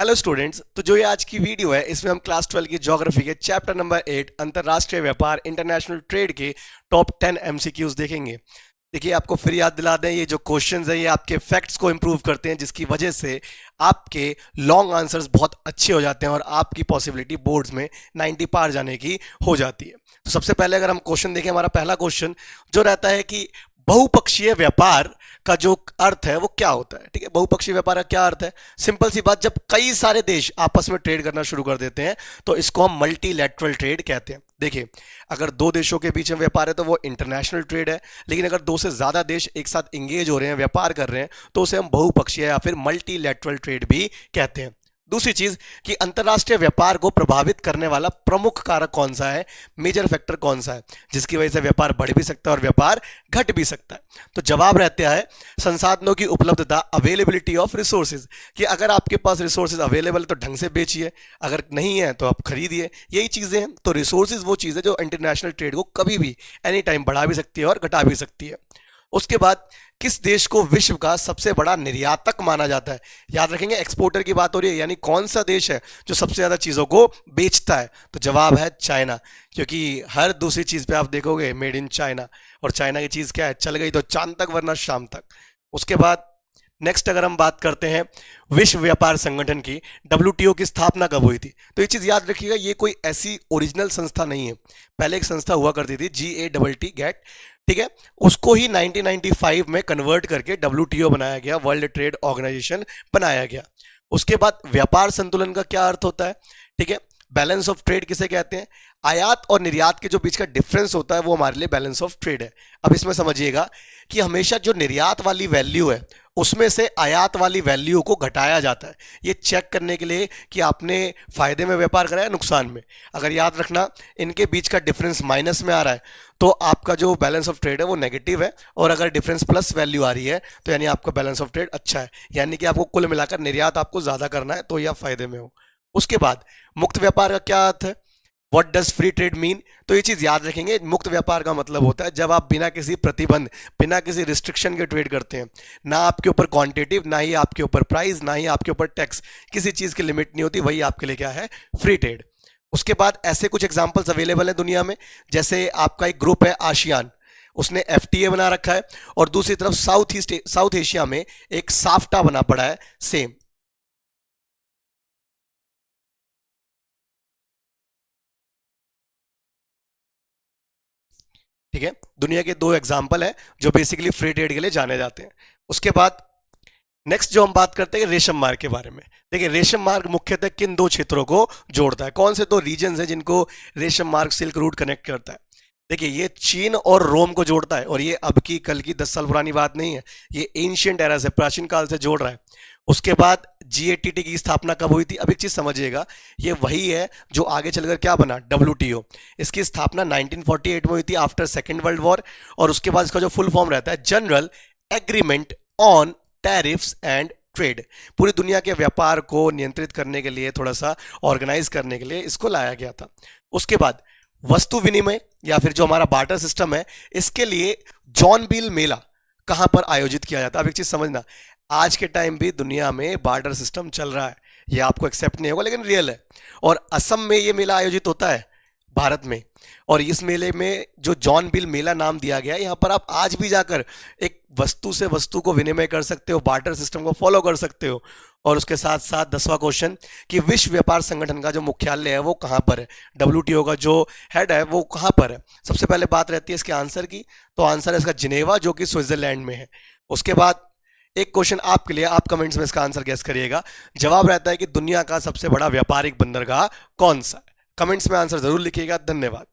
Hello students. तो जो ये आज की वीडियो है इसमें हम क्लास 12 की ज्योग्राफी के चैप्टर नंबर 8 अंतरराष्ट्रीय व्यापार इंटरनेशनल ट्रेड के टॉप 10 एमसीक्यूज देखेंगे। देखिए, आपको फिर याद दिला दें, ये जो क्वेश्चंस है ये आपके फैक्ट्स को इंप्रूव करते हैं, जिसकी वजह से आपके लॉन्ग आंसर्स बहुत अच्छे हो जाते हैं और आपकी पॉसिबिलिटी बोर्ड्स में 90 पार जाने की हो जाती है। तो सबसे पहले अगर हम क्वेश्चन देखें, हमारा पहला क्वेश्चन जो रहता है कि बहुपक्षीय व्यापार का जो अर्थ है वो क्या होता है। ठीक है, बहुपक्षीय व्यापार का क्या अर्थ है? सिंपल सी बात, जब कई सारे देश आपस में ट्रेड करना शुरू कर देते हैं तो इसको हम मल्टीलैटरल ट्रेड कहते हैं। देखिए, अगर दो देशों के बीच में व्यापार है तो वो इंटरनेशनल ट्रेड है, लेकिन अगर दो से ज्यादा देश एक साथ इंगेज हो रहे हैं, व्यापार कर रहे हैं, तो उसे हम बहुपक्षीय या फिर मल्टीलैटरल ट्रेड भी कहते हैं। दूसरी चीज कि अंतरराष्ट्रीय व्यापार को प्रभावित करने वाला प्रमुख कारक कौन सा है, मेजर फैक्टर कौन सा है, जिसकी वजह से व्यापार बढ़ भी सकता है और व्यापार घट भी सकता है। तो जवाब रहता है संसाधनों की उपलब्धता, अवेलेबिलिटी ऑफ रिसोर्सेज, कि अगर आपके पास रिसोर्सेज अवेलेबल तो ढंग से बेचिए, अगर नहीं है तो आप खरीदिए, यही चीजें हैं। तो रिसोर्सेज वो चीज है जो इंटरनेशनल ट्रेड को कभी भी एनी टाइम बढ़ा भी सकती है और घटा भी सकती है। उसके बाद, किस देश को विश्व का सबसे बड़ा निर्यातक माना जाता है? याद रखेंगे, एक्सपोर्टर की बात हो रही है, यानी कौन सा देश है जो सबसे ज्यादा चीजों को बेचता है? तो जवाब है चाइना, क्योंकि हर दूसरी चीज पे आप देखोगे मेड इन चाइना, और चाइना की चीज क्या है, चल गई तो चांद तक वरना शाम तक। उसके बाद नेक्स्ट अगर हम बात करते हैं विश्व व्यापार संगठन की, डब्ल्यूटीओ की स्थापना कब हुई थी? तो ये चीज याद रखिएगा, ये कोई ऐसी ओरिजिनल संस्था नहीं है। पहले एक संस्था हुआ करती थी GATT गैट, ठीक है, उसको ही 1995 में कन्वर्ट करके डब्ल्यूटीओ बनाया गया, वर्ल्ड ट्रेड ऑर्गेनाइजेशन बनाया गया। उसके बाद व्यापार संतुलन का क्या अर्थ होता है? ठीक है, बैलेंस ऑफ ट्रेड किसे कहते हैं? आयात और निर्यात के जो बीच का डिफरेंस होता है वो हमारे लिए बैलेंस ऑफ ट्रेड है। अब इसमें समझिएगा कि हमेशा जो निर्यात वाली वैल्यू है उसमें से आयात वाली वैल्यू को घटाया जाता है, ये चेक करने के लिए कि आपने फायदे में व्यापार करा है नुकसान में। अगर याद रखना इनके बीच का डिफरेंस माइनस में आ रहा है तो आपका जो बैलेंस ऑफ ट्रेड है वो नेगेटिव है, और अगर डिफरेंस प्लस वैल्यू आ रही है तो यानी आपका बैलेंस ऑफ ट्रेड अच्छा है, यानी कि आपको कुल मिलाकर निर्यात आपको ज्यादा करना है तो यह फायदे में हो। उसके बाद मुक्त व्यापार का क्या अर्थ है? What does free trade mean? तो ये चीज याद रखेंगे, मुक्त व्यापार का मतलब होता है जब आप बिना किसी प्रतिबंध, बिना किसी रिस्ट्रिक्शन के ट्रेड करते हैं, ना आपके ऊपर क्वांटिटिव, ना ही आपके ऊपर प्राइस, ना ही आपके ऊपर टैक्स, किसी चीज की लिमिट नहीं होती, वही आपके लिए क्या है, फ्री ट्रेड। उसके बाद ऐसे कुछ एग्जांपल्स अवेलेबल हैं दुनिया में, जैसे आपका एक ग्रुप है आशियान, उसने FTA बना रखा है, और दूसरी तरफ साउथ एशिया में एक साफ्टा बना पड़ा है सेम। ठीक है, दुनिया के दो एग्जाम्पल हैं जो बेसिकली फ्री ट्रेड के लिए जाने जाते हैं। उसके बाद नेक्स्ट जो हम बात करते हैं रेशम मार्ग के बारे में। देखिए, रेशम मार्ग मुख्यतः किन दो क्षेत्रों को जोड़ता है? कौन से दो रीजन है जिनको रेशम मार्ग सिल्क रूट कनेक्ट करता है? देखिए, ये चीन और रोम को जोड़ता है, और ये अब की कल की 10 साल पुरानी बात नहीं है, ये एंशियंट एरा से, प्राचीन काल से जोड़ रहा है। उसके बाद GATT की स्थापना कब हुई थी? अब एक चीज समझिएगा, ये वही है जो आगे चलकर क्या बना, WTO। इसकी स्थापना 1948 में हुई थी, आफ्टर सेकेंड वर्ल्ड वॉर, और उसके बाद इसका जो फुल फॉर्म रहता है general agreement on tariffs and trade. पूरी दुनिया के व्यापार को नियंत्रित करने के लिए, थोड़ा सा ऑर्गेनाइज करने के लिए इसको लाया गया था। उसके बाद वस्तु विनिमय या फिर जो हमारा बार्टर सिस्टम है, इसके लिए जॉन बील मेला कहां पर आयोजित किया जाता है? अब एक चीज समझना, आज के टाइम भी दुनिया में बार्टर सिस्टम चल रहा है, ये आपको एक्सेप्ट नहीं होगा लेकिन रियल है। और असम में ये मेला आयोजित होता है, भारत में, और इस मेले में जो जॉन बिल मेला नाम दिया गया है, यहाँ पर आप आज भी जाकर एक वस्तु से वस्तु को विनिमय कर सकते हो, बार्टर सिस्टम को फॉलो कर सकते हो। और उसके साथ साथ 10वां क्वेश्चन कि विश्व व्यापार संगठन का जो मुख्यालय है वो कहाँ पर है? WTO का जो हेड है वो कहाँ पर है? सबसे पहले बात रहती है इसके आंसर की, तो आंसर है इसका जिनेवा, जो कि स्विट्जरलैंड में है। उसके बाद एक क्वेश्चन आपके लिए, आप कमेंट्स में इसका आंसर गेस करिएगा। जवाब रहता है कि दुनिया का सबसे बड़ा व्यापारिक बंदरगाह कौन सा है? कमेंट्स में आंसर जरूर लिखिएगा। धन्यवाद।